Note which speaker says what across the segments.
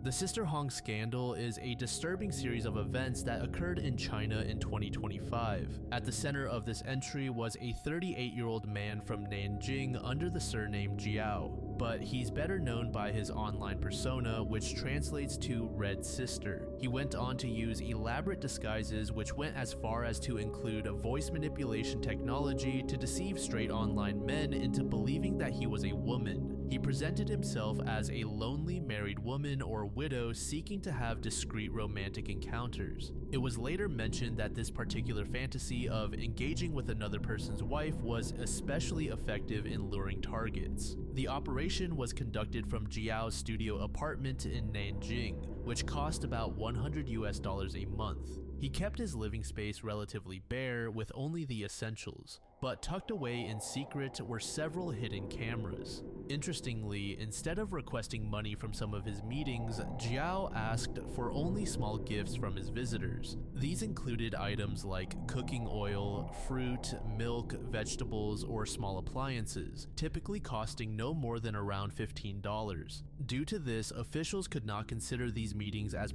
Speaker 1: The Sister Hong scandal is a disturbing series of events that occurred in China in 2025. At the center of this entry was a 38-year-old man from Nanjing under the surname Jiao, but he's better known by his online persona, which translates to Red Sister. He went on to use elaborate disguises which went as far as to include voice manipulation technology to deceive straight online men into believing that he was a woman. He presented himself as a lonely married woman or widow seeking to have discreet romantic encounters. It was later mentioned that this particular fantasy of engaging with another person's wife was especially effective in luring targets. The operation was conducted from Jiao's studio apartment in Nanjing, which cost about $100 a month. He kept his living space relatively bare with only the essentials, but tucked away in secret were several hidden cameras. Interestingly, instead of requesting money from some of his meetings, Jiao asked for only small gifts from his visitors. These included items like cooking oil, fruit, milk, vegetables, or small appliances, typically costing no more than around $15. Due to this, officials could not consider these meetings as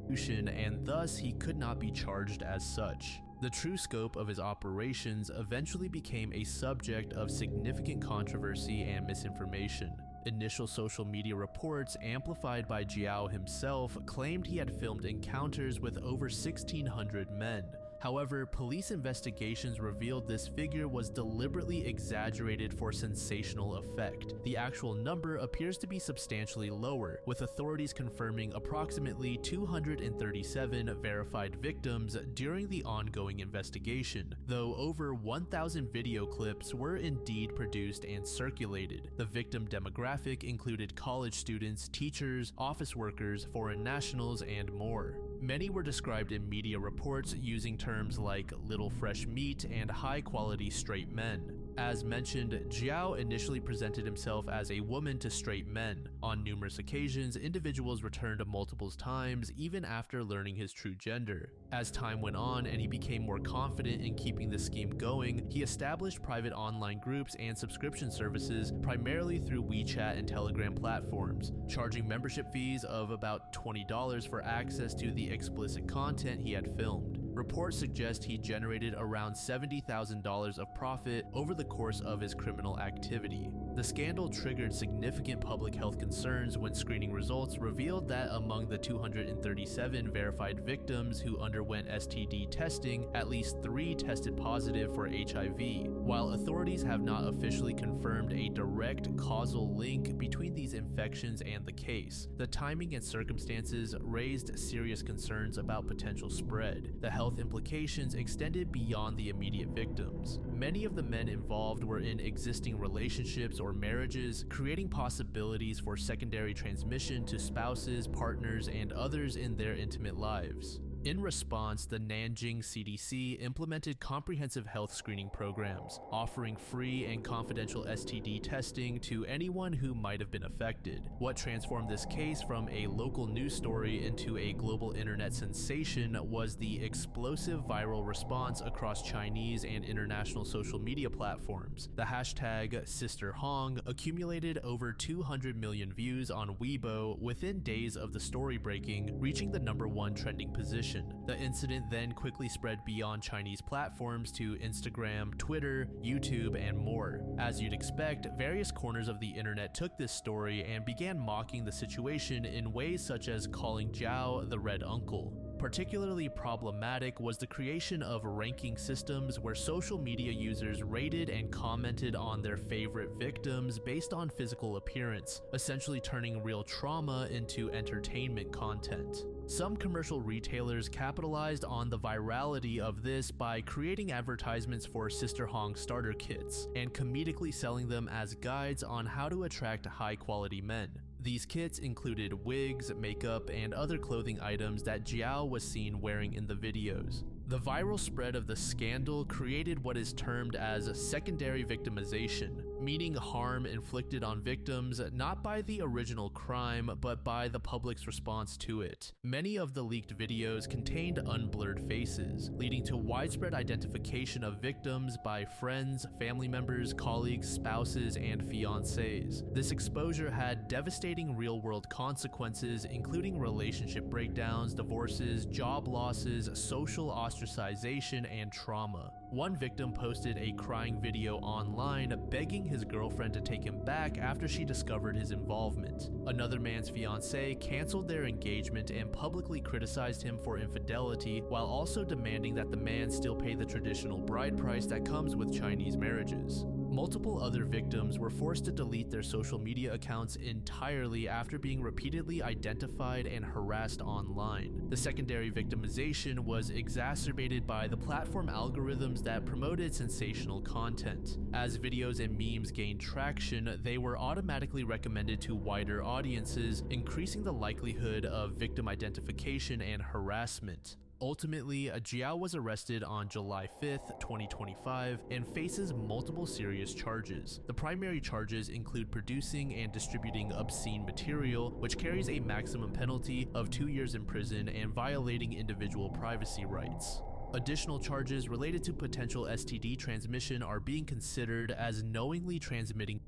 Speaker 1: prostitution, and thus he could not be charged as such. The true scope of his operations eventually became a subject of significant controversy and misinformation. Initial social media reports, amplified by Jiao himself, claimed he had filmed encounters with over 1,600 men. However, police investigations revealed this figure was deliberately exaggerated for sensational effect. The actual number appears to be substantially lower, with authorities confirming approximately 237 verified victims during the ongoing investigation, though over 1,000 video clips were indeed produced and circulated. The victim demographic included college students, teachers, office workers, foreign nationals, and more. Many were described in media reports using terms like little fresh meat and high-quality straight men. As mentioned, Jiao initially presented himself as a woman to straight men. On numerous occasions, individuals returned multiple times even after learning his true gender. As time went on and he became more confident in keeping the scheme going, he established private online groups and subscription services primarily through WeChat and Telegram platforms, charging membership fees of about $20 for access to the explicit content he had filmed. Reports suggest he generated around $70,000 of profit over the course of his criminal activity. The scandal triggered significant public health concerns when screening results revealed that among the 237 verified victims who underwent STD testing, at least 3 tested positive for HIV. While authorities have not officially confirmed a direct causal link between these infections and the case, the timing and circumstances raised serious concerns about potential spread. The health implications extended beyond the immediate victims. Many of the men involved were in existing relationships or marriages, creating possibilities for secondary transmission to spouses, partners, and others in their intimate lives. In response, the Nanjing CDC implemented comprehensive health screening programs, offering free and confidential STD testing to anyone who might have been affected. What transformed this case from a local news story into a global internet sensation was the explosive viral response across Chinese and international social media platforms. The hashtag #SisterHong accumulated over 200 million views on Weibo within days of the story breaking, reaching the #1 trending position. The incident then quickly spread beyond Chinese platforms to Instagram, Twitter, YouTube, and more. As you'd expect, various corners of the internet took this story and began mocking the situation in ways such as calling Jiao the Red Uncle. Particularly problematic was the creation of ranking systems where social media users rated and commented on their favorite victims based on physical appearance, essentially turning real trauma into entertainment content. Some commercial retailers capitalized on the virality of this by creating advertisements for Sister Hong starter kits and comedically selling them as guides on how to attract high-quality men. These kits included wigs, makeup, and other clothing items that Jiao was seen wearing in the videos. The viral spread of the scandal created what is termed as secondary victimization. meaning harm inflicted on victims not by the original crime but by the public's response to it. Many of the leaked videos contained unblurred faces, leading to widespread identification of victims by friends, family members, colleagues, spouses, and fiancés. This exposure had devastating real-world consequences, including relationship breakdowns, divorces, job losses, social ostracization, and trauma. One victim posted a crying video online begging his girlfriend to take him back after she discovered his involvement. Another man's fiancée canceled their engagement and publicly criticized him for infidelity, while also demanding that the man still pay the traditional bride price that comes with Chinese marriages. Multiple other victims were forced to delete their social media accounts entirely after being repeatedly identified and harassed online. The secondary victimization was exacerbated by the platform algorithms that promoted sensational content. As videos and memes gained traction, they were automatically recommended to wider audiences, increasing the likelihood of victim identification and harassment. Ultimately, Jiao was arrested on July 5th, 2025, and faces multiple serious charges. The primary charges include producing and distributing obscene material, which carries a maximum penalty of 2 years in prison, and violating individual privacy rights. Additional charges related to potential STD transmission are being considered, as knowingly transmitting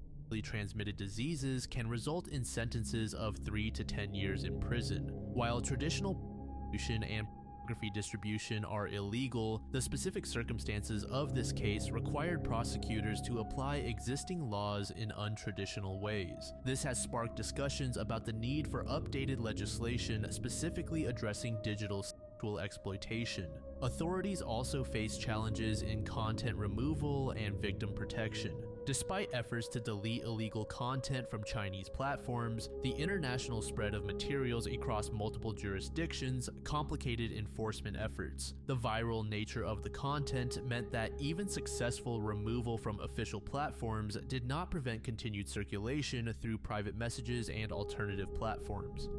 Speaker 1: transmitted diseases can result in sentences of 3 to 10 years in prison. While traditional and distribution are illegal, the specific circumstances of this case required prosecutors to apply existing laws in untraditional ways. This has sparked discussions about the need for updated legislation specifically addressing digital sexual exploitation. Authorities also face challenges in content removal and victim protection. Despite efforts to delete illegal content from Chinese platforms, the international spread of materials across multiple jurisdictions complicated enforcement efforts. The viral nature of the content meant that even successful removal from official platforms did not prevent continued circulation through private messages and alternative platforms.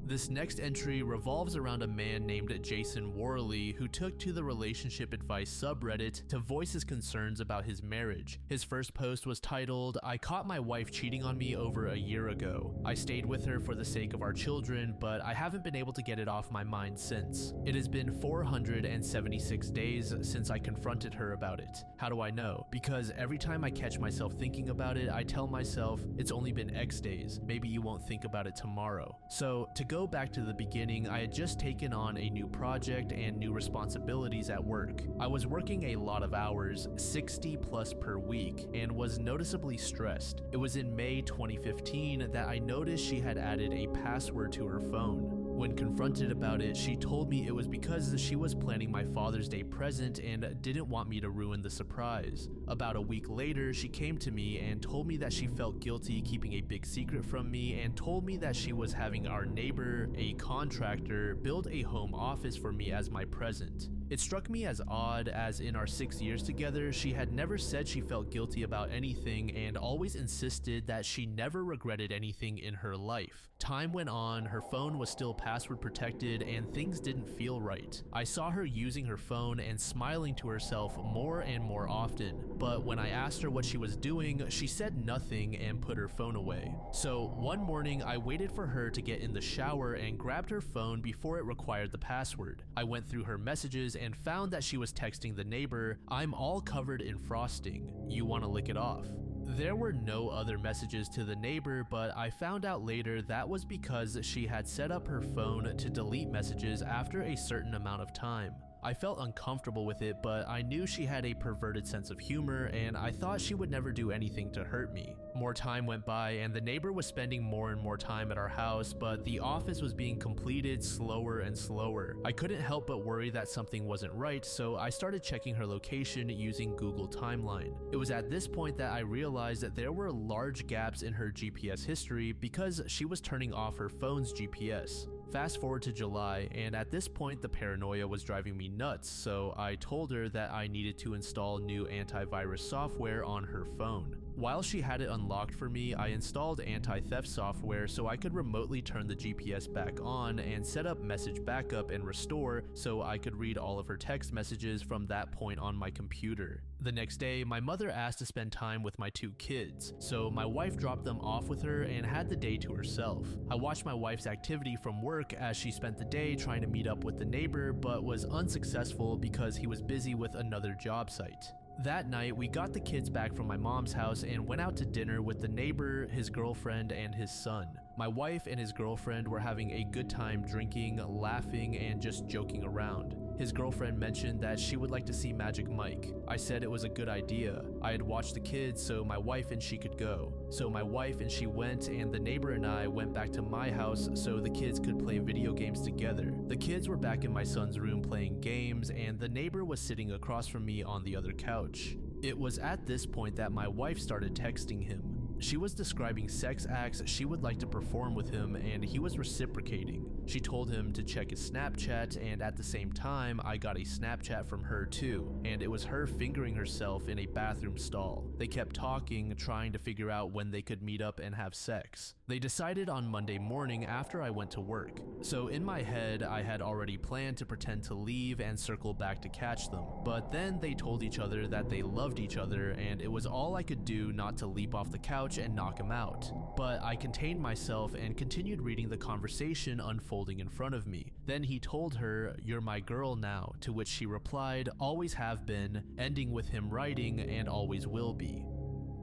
Speaker 1: This next entry revolves around a man named Jason Worley who took to the relationship advice subreddit to voice his concerns about his marriage. His first post was titled, "I caught my wife cheating on me over a year ago. I stayed with her for the sake of our children, but I haven't been able to get it off my mind since. It has been 476 days since I confronted her about it. How do I know? Because every time I catch myself thinking about it, I tell myself, it's only been X days, maybe you won't think about it tomorrow." So to go back to the beginning, I had just taken on a new project and new responsibilities at work. I was working a lot of hours, 60 plus per week, and was noticeably stressed. It was in May 2015 that I noticed she had added a password to her phone. When confronted about it, she told me it was because she was planning my Father's Day present and didn't want me to ruin the surprise. About a week later, she came to me and told me that she felt guilty keeping a big secret from me, and told me that she was having our neighbor, a contractor, build a home office for me as my present. It struck me as odd, as in our 6 years together, she had never said she felt guilty about anything and always insisted that she never regretted anything in her life. Time went on, her phone was still password protected, and things didn't feel right. I saw her using her phone and smiling to herself more and more often, but when I asked her what she was doing, she said nothing and put her phone away. So one morning, I waited for her to get in the shower and grabbed her phone before it required the password. I went through her messages and found that she was texting the neighbor, "I'm all covered in frosting. You want to lick it off?" There were no other messages to the neighbor, but I found out later that was because she had set up her phone to delete messages after a certain amount of time. I felt uncomfortable with it, but I knew she had a perverted sense of humor, and I thought she would never do anything to hurt me. More time went by, and the neighbor was spending more and more time at our house, but the office was being completed slower and slower. I couldn't help but worry that something wasn't right, so I started checking her location using Google Timeline. It was at this point that I realized that there were large gaps in her GPS history because she was turning off her phone's GPS. Fast forward to July, and at this point the paranoia was driving me nuts, so I told her that I needed to install new antivirus software on her phone. While she had it unlocked for me, I installed anti-theft software so I could remotely turn the GPS back on and set up message backup and restore so I could read all of her text messages from that point on my computer. The next day, my mother asked to spend time with my 2 kids, so my wife dropped them off with her and had the day to herself. I watched my wife's activity from work as she spent the day trying to meet up with the neighbor but was unsuccessful because he was busy with another job site. That night, we got the kids back from my mom's house and went out to dinner with the neighbor, his girlfriend, and his son. My wife and his girlfriend were having a good time drinking, laughing, and just joking around. His girlfriend mentioned that she would like to see Magic Mike. I said it was a good idea. I had watched the kids so my wife and she could go. So my wife and she went, and the neighbor and I went back to my house so the kids could play video games together. The kids were back in my son's room playing games, and the neighbor was sitting across from me on the other couch. It was at this point that my wife started texting him. She was describing sex acts she would like to perform with him, and he was reciprocating. She told him to check his Snapchat, and at the same time, I got a Snapchat from her too, and it was her fingering herself in a bathroom stall. They kept talking, trying to figure out when they could meet up and have sex. They decided on Monday morning after I went to work. So in my head, I had already planned to pretend to leave and circle back to catch them. But then they told each other that they loved each other, and it was all I could do not to leap off the couch and knock him out. But I contained myself and continued reading the conversation unfolding in front of me. Then he told her, "You're my girl now," to which she replied, "Always have been," ending with him writing, "and always will be."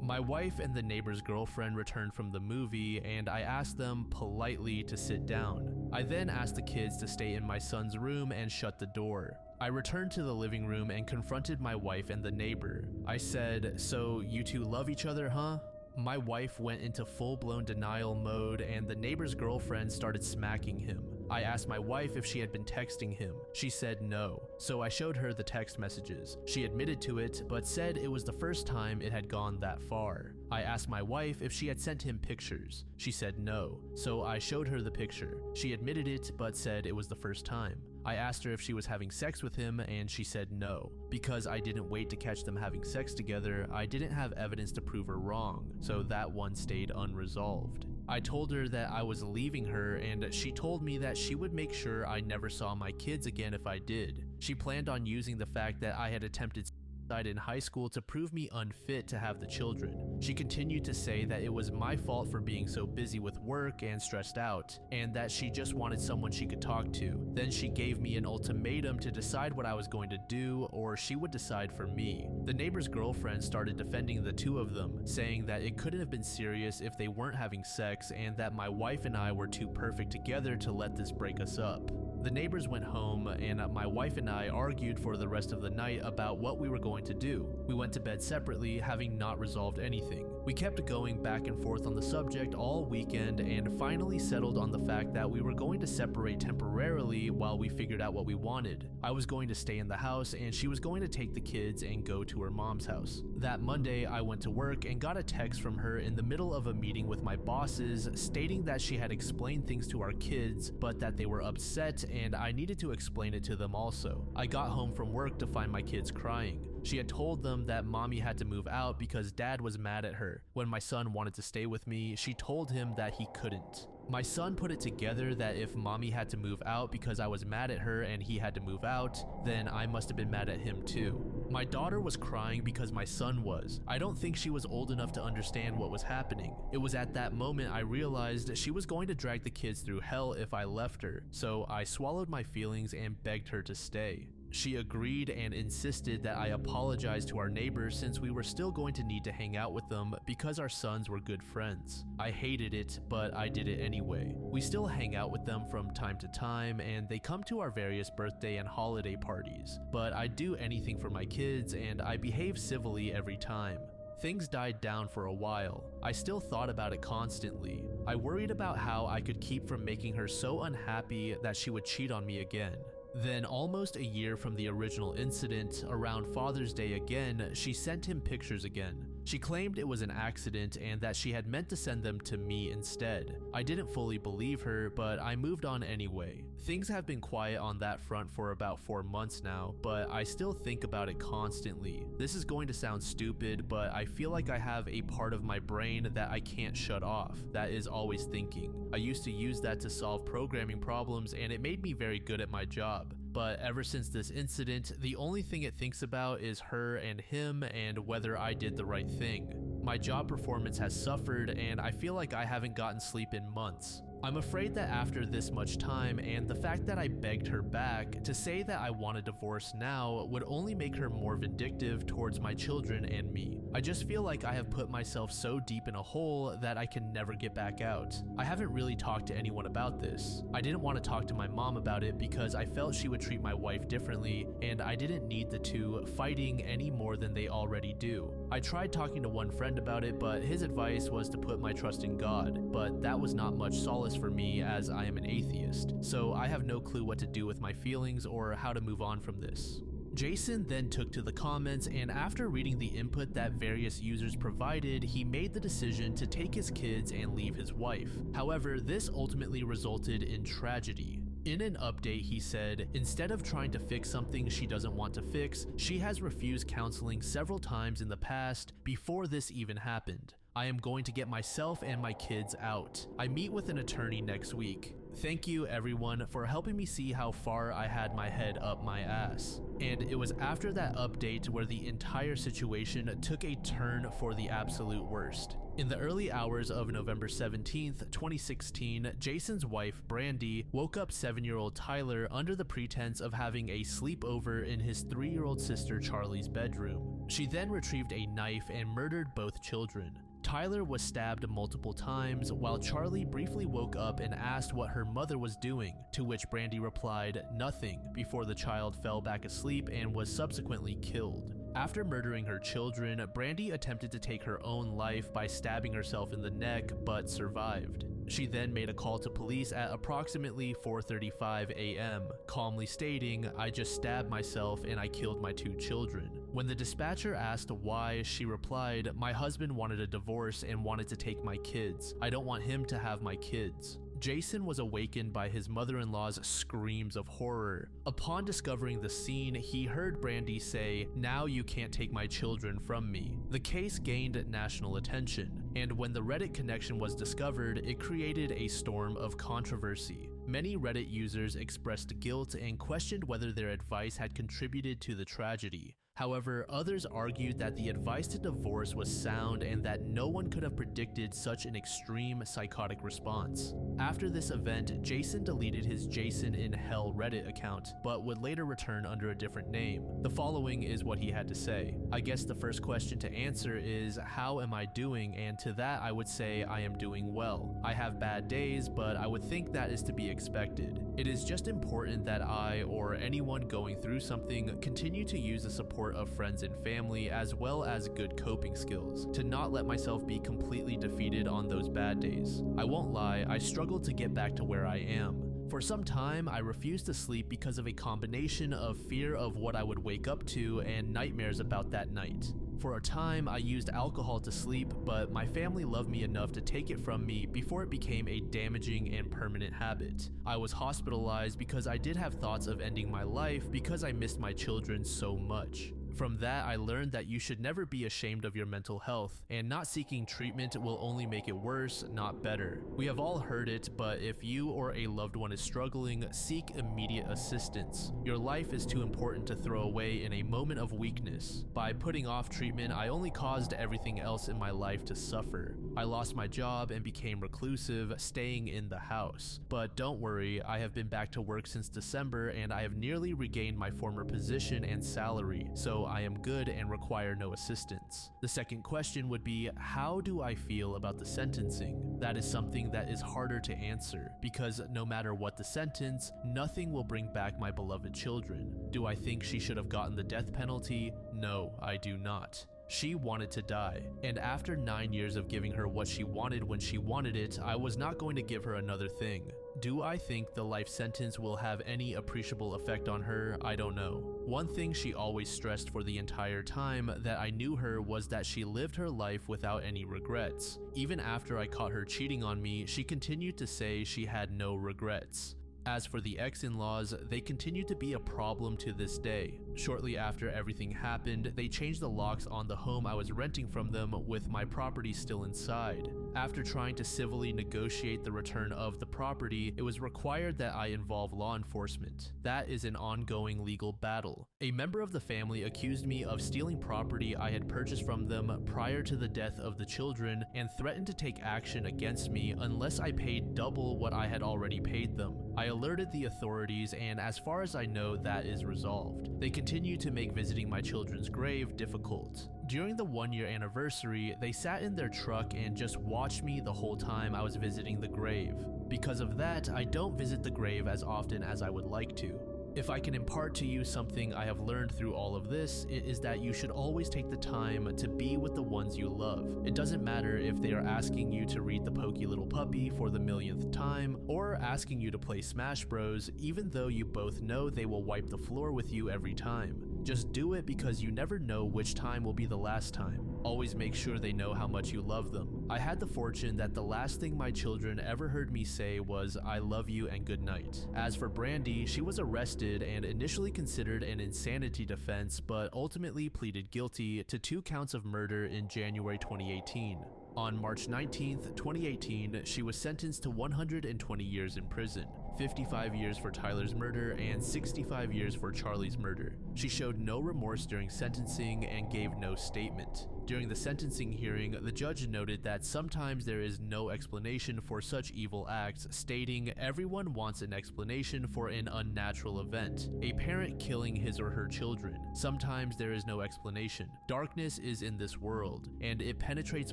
Speaker 1: My wife and the neighbor's girlfriend returned from the movie, and I asked them politely to sit down. I then asked the kids to stay in my son's room and shut the door. I returned to the living room and confronted my wife and the neighbor. I said, "So you two love each other, huh?" My wife went into full-blown denial mode, and the neighbor's girlfriend started smacking him. I asked my wife if she had been texting him. She said no, so I showed her the text messages. She admitted to it, but said it was the first time it had gone that far. I asked my wife if she had sent him pictures. She said no, so I showed her the picture. She admitted it, but said it was the first time. I asked her if she was having sex with him, and she said no. Because I didn't wait to catch them having sex together, I didn't have evidence to prove her wrong, so that one stayed unresolved. I told her that I was leaving her, and she told me that she would make sure I never saw my kids again if I did. She planned on using the fact that I had attempted suicide in high school to prove me unfit to have the children. She continued to say that it was my fault for being so busy with work and stressed out, and that she just wanted someone she could talk to. Then she gave me an ultimatum to decide what I was going to do, or she would decide for me. The neighbor's girlfriend started defending the two of them, saying that it couldn't have been serious if they weren't having sex, and that my wife and I were too perfect together to let this break us up. The neighbors went home, and my wife and I argued for the rest of the night about what we were going to do. We went to bed separately, having not resolved anything. We kept going back and forth on the subject all weekend, and finally settled on the fact that we were going to separate temporarily while we figured out what we wanted. I was going to stay in the house, and she was going to take the kids and go to her mom's house. That Monday, I went to work and got a text from her in the middle of a meeting with my bosses stating that she had explained things to our kids, but that they were upset and I needed to explain it to them also. I got home from work to find my kids crying. She had told them that mommy had to move out because dad was mad at her. When my son wanted to stay with me, she told him that he couldn't. My son put it together that if mommy had to move out because I was mad at her and he had to move out, then I must have been mad at him too. My daughter was crying because my son was. I don't think she was old enough to understand what was happening. It was at that moment I realized she was going to drag the kids through hell if I left her, so I swallowed my feelings and begged her to stay. She agreed and insisted that I apologize to our neighbors since we were still going to need to hang out with them because our sons were good friends. I hated it, but I did it anyway. We still hang out with them from time to time, and they come to our various birthday and holiday parties. But I do anything for my kids, and I behave civilly every time. Things died down for a while. I still thought about it constantly. I worried about how I could keep from making her so unhappy that she would cheat on me again. Then, almost a year from the original incident, around Father's Day again, she sent him pictures again. She claimed it was an accident and that she had meant to send them to me instead. I didn't fully believe her, but I moved on anyway. Things have been quiet on that front for about 4 months now, but I still think about it constantly. This is going to sound stupid, but I feel like I have a part of my brain that I can't shut off, that is always thinking. I used to use that to solve programming problems and it made me very good at my job. But ever since this incident, the only thing it thinks about is her and him and whether I did the right thing. My job performance has suffered and I feel like I haven't gotten sleep in months. I'm afraid that after this much time and the fact that I begged her back, to say that I want a divorce now would only make her more vindictive towards my children and me. I just feel like I have put myself so deep in a hole that I can never get back out. I haven't really talked to anyone about this. I didn't want to talk to my mom about it because I felt she would treat my wife differently and I didn't need the two fighting any more than they already do. I tried talking to one friend about it, but his advice was to put my trust in God, but that was not much solace for me as I am an atheist, so I have no clue what to do with my feelings or how to move on from this. Jason then took to the comments, and after reading the input that various users provided, he made the decision to take his kids and leave his wife. However, this ultimately resulted in tragedy. In an update, he said, instead of trying to fix something she doesn't want to fix, she has refused counseling several times in the past before this even happened. I am going to get myself and my kids out. I meet with an attorney next week. Thank you everyone for helping me see how far I had my head up my ass. And it was after that update where the entire situation took a turn for the absolute worst. In the early hours of November 17th, 2016, Jason's wife, Brandy, woke up 7-year-old Tyler under the pretense of having a sleepover in his 3-year-old sister Charlie's bedroom. She then retrieved a knife and murdered both children. Tyler was stabbed multiple times, while Charlie briefly woke up and asked what her mother was doing, to which Brandy replied, "Nothing," before the child fell back asleep and was subsequently killed. After murdering her children, Brandy attempted to take her own life by stabbing herself in the neck, but survived. She then made a call to police at approximately 4:35 a.m., calmly stating, "I just stabbed myself and I killed my 2 children." When the dispatcher asked why, she replied, "My husband wanted a divorce and wanted to take my kids. I don't want him to have my kids." Jason was awakened by his mother-in-law's screams of horror. Upon discovering the scene, he heard Brandy say, "Now you can't take my children from me." The case gained national attention, and when the Reddit connection was discovered, it created a storm of controversy. Many Reddit users expressed guilt and questioned whether their advice had contributed to the tragedy. However, others argued that the advice to divorce was sound and that no one could have predicted such an extreme psychotic response. After this event, Jason deleted his Jason in Hell Reddit account, but would later return under a different name. The following is what he had to say. I guess the first question to answer is, how am I doing? And to that I would say I am doing well. I have bad days, but I would think that is to be expected. It is just important that I, or anyone going through something, continue to use the support of friends and family as well as good coping skills, to not let myself be completely defeated on those bad days. I won't lie, I struggled to get back to where I am. For some time, I refused to sleep because of a combination of fear of what I would wake up to and nightmares about that night. For a time, I used alcohol to sleep, but my family loved me enough to take it from me before it became a damaging and permanent habit. I was hospitalized because I did have thoughts of ending my life because I missed my children so much. From that, I learned that you should never be ashamed of your mental health, and not seeking treatment will only make it worse, not better. We have all heard it, but if you or a loved one is struggling, seek immediate assistance. Your life is too important to throw away in a moment of weakness. By putting off treatment, I only caused everything else in my life to suffer. I lost my job and became reclusive, staying in the house. But don't worry, I have been back to work since December and I have nearly regained my former position and salary, so I am good and require no assistance. The second question would be, how do I feel about the sentencing? That is something that is harder to answer, because no matter what the sentence, nothing will bring back my beloved children. Do I think she should have gotten the death penalty? No, I do not. She wanted to die, and after 9 years of giving her what she wanted when she wanted it, I was not going to give her another thing. Do I think the life sentence will have any appreciable effect on her? I don't know. One thing she always stressed for the entire time that I knew her was that she lived her life without any regrets. Even after I caught her cheating on me, she continued to say she had no regrets. As for the ex-in-laws, they continue to be a problem to this day. Shortly after everything happened, they changed the locks on the home I was renting from them with my property still inside. After trying to civilly negotiate the return of the property, it was required that I involve law enforcement. That is an ongoing legal battle. A member of the family accused me of stealing property I had purchased from them prior to the death of the children and threatened to take action against me unless I paid double what I had already paid them. I alerted the authorities, and as far as I know, that is resolved. They continue to make visiting my children's grave difficult. During the 1-year anniversary, they sat in their truck and just watched me the whole time I was visiting the grave. Because of that, I don't visit the grave as often as I would like to. If I can impart to you something I have learned through all of this, it is that you should always take the time to be with the ones you love. It doesn't matter if they are asking you to read The Pokey Little Puppy for the millionth time, or asking you to play Smash Bros, even though you both know they will wipe the floor with you every time. Just do it because you never know which time will be the last time. Always make sure they know how much you love them. I had the fortune that the last thing my children ever heard me say was, "I love you and good night." As for Brandy, she was arrested and initially considered an insanity defense, but ultimately pleaded guilty to 2 counts of murder in January 2018. On March 19th, 2018, she was sentenced to 120 years in prison, 55 years for Tyler's murder and 65 years for Charlie's murder. She showed no remorse during sentencing and gave no statement. During the sentencing hearing, the judge noted that sometimes there is no explanation for such evil acts, stating everyone wants an explanation for an unnatural event, a parent killing his or her children. Sometimes there is no explanation. Darkness is in this world, and it penetrates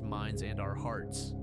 Speaker 1: minds and our hearts.